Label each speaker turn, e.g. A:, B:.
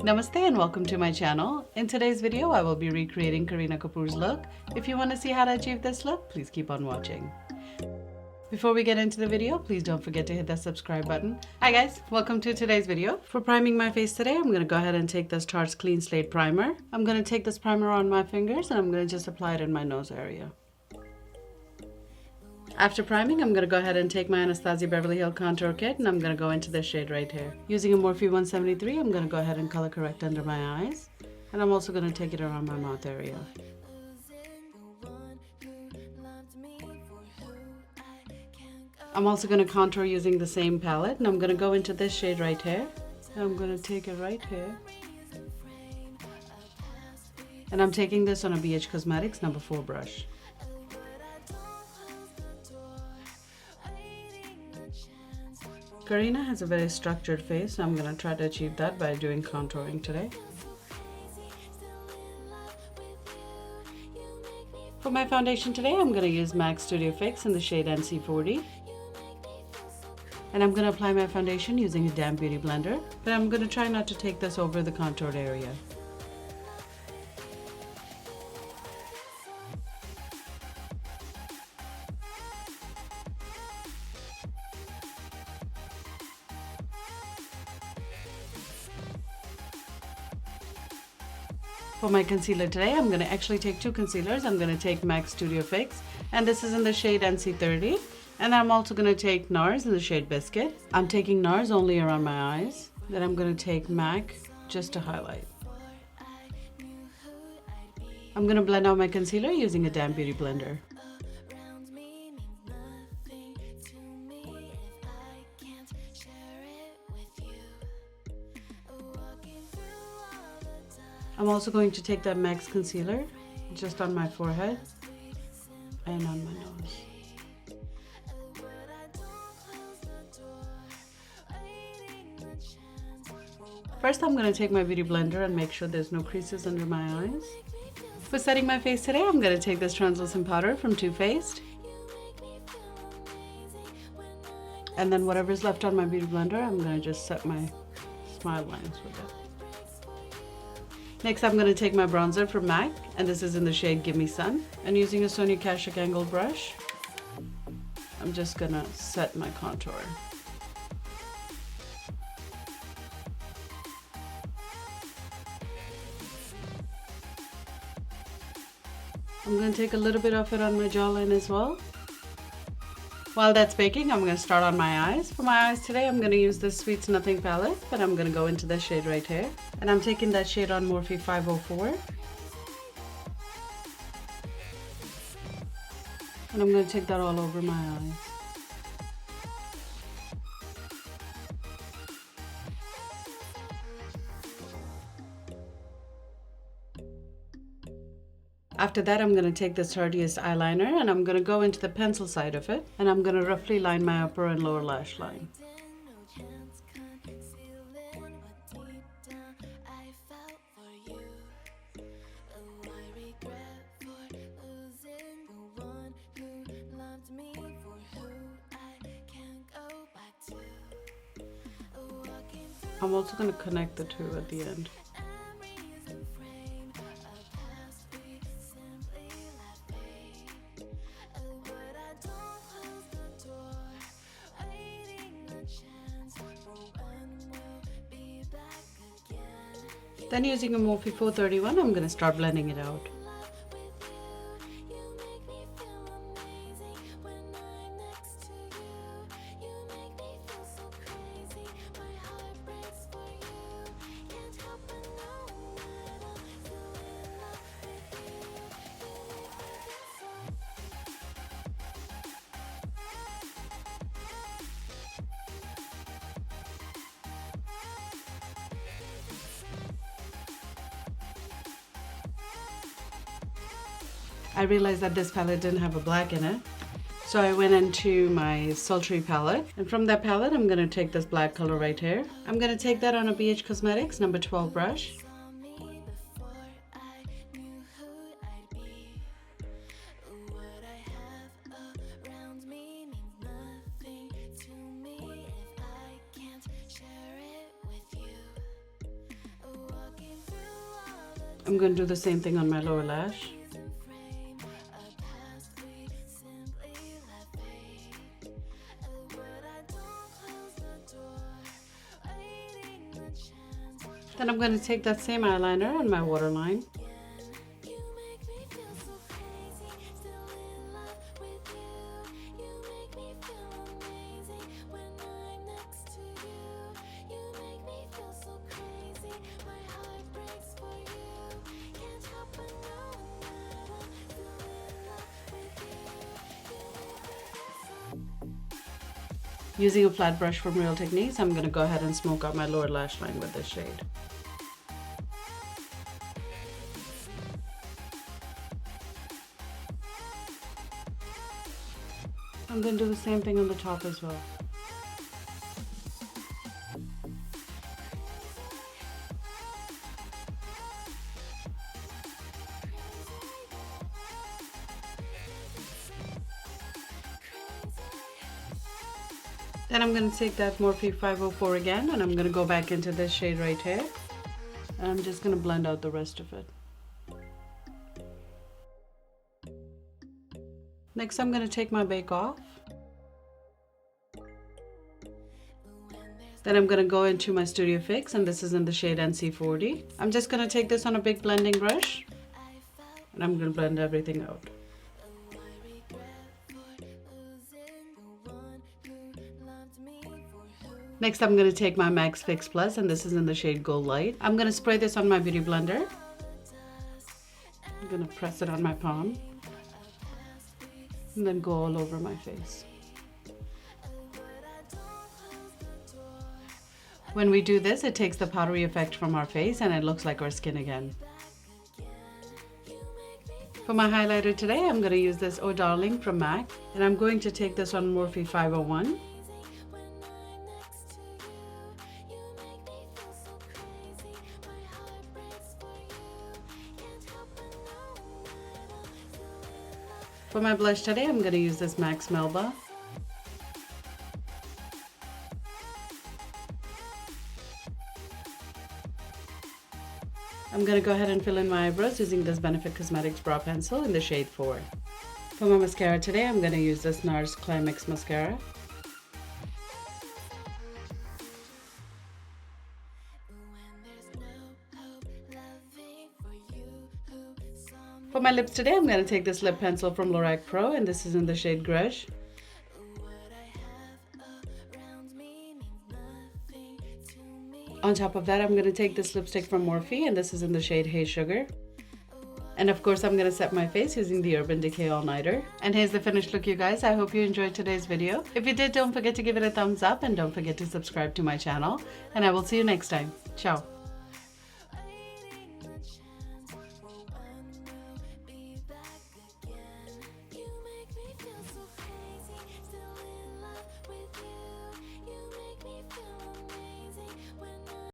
A: Namaste and welcome to my channel. In today's video, I will be recreating Kareena Kapoor's look. If you want to see how to achieve this look, please keep on watching. Before we get into the video, please don't forget to hit that subscribe button. Hi guys, welcome to today's video. For priming my face today, I'm going to go ahead and take this Tarte Clean Slate Primer. I'm going to take this primer on my fingers and I'm going to just apply it in my nose area. After priming, I'm going to go ahead and take my Anastasia Beverly Hills Contour Kit and I'm going to go into this shade right here. Using a Morphe 173, I'm going to go ahead and color correct under my eyes. And I'm also going to take it around my mouth area. I'm also going to contour using the same palette and I'm going to go into this shade right here. And I'm going to take it right here. And I'm taking this on a BH Cosmetics number 4 brush. Kareena has a very structured face, so I'm going to try to achieve that by doing contouring today. For my foundation today, I'm going to use MAC Studio Fix in the shade NC40. And I'm going to apply my foundation using a damp beauty blender, but I'm going to try not to take this over the contoured area. For my concealer today, I'm going to actually take two concealers. I'm going to take MAC Studio Fix, and this is in the shade NC30. And I'm also going to take NARS in the shade Biscuit. I'm taking NARS only around my eyes. Then I'm going to take MAC just to highlight. I'm going to blend out my concealer using a damp beauty blender. I'm also going to take that MAC's concealer just on my forehead and on my nose. First, I'm going to take my beauty blender and make sure there's no creases under my eyes. For setting my face today, I'm going to take this translucent powder from Too Faced. And then whatever's left on my beauty blender, I'm going to just set my smile lines with it. Next, I'm going to take my bronzer from MAC, and this is in the shade Gimme Sun. And using a Sonia Kashuk angled brush, I'm just going to set my contour. I'm going to take a little bit of it on my jawline as well. While that's baking, I'm going to start on my eyes. For my eyes today, I'm going to use this Sweets Nothing palette, but I'm going to go into this shade right here. And I'm taking that shade on Morphe 504. And I'm going to take that all over my eyes. After that, I'm going to take this Hardiest eyeliner and I'm going to go into the pencil side of it and I'm going to roughly line my upper and lower lash line. I'm also going to connect the two at the end. Then using a Morphe 431, I'm going to start blending it out. I realized that this palette didn't have a black in it. So I went into my Sultry palette. And from that palette, I'm going to take this black color right here. I'm going to take that on a BH Cosmetics number 12 brush. I'm going to do the same thing on my lower lash. Then I'm going to take that same eyeliner on my waterline. Using a flat brush from Real Techniques, I'm going to go ahead and smoke out my lower lash line with this shade. I'm going to do the same thing on the top as well. Then I'm going to take that Morphe 504 again, and I'm going to go back into this shade right here. And I'm just going to blend out the rest of it. Next, I'm going to take my bake off. Then I'm going to go into my Studio Fix, and this is in the shade NC40. I'm just going to take this on a big blending brush, and I'm going to blend everything out. Next, I'm going to take my Max Fix Plus, and this is in the shade Gold Light. I'm going to spray this on my beauty blender. I'm going to press it on my palm, and then go all over my face. When we do this, it takes the powdery effect from our face, and it looks like our skin again. For my highlighter today, I'm going to use this Oh Darling from MAC, and I'm going to take this on Morphe 501. For my blush today, I'm going to use this MAC Melba. I'm going to go ahead and fill in my eyebrows using this Benefit Cosmetics Brow Pencil in the shade 4. For my mascara today, I'm going to use this NARS Climax Mascara. For my lips today, I'm going to take this lip pencil from Lorac Pro, and this is in the shade Greich. On top of that, I'm going to take this lipstick from Morphe, and this is in the shade Hey Sugar. And of course, I'm going to set my face using the Urban Decay All Nighter. And here's the finished look, you guys. I hope you enjoyed today's video. If you did, don't forget to give it a thumbs up, and don't forget to subscribe to my channel. And I will see you next time. Ciao.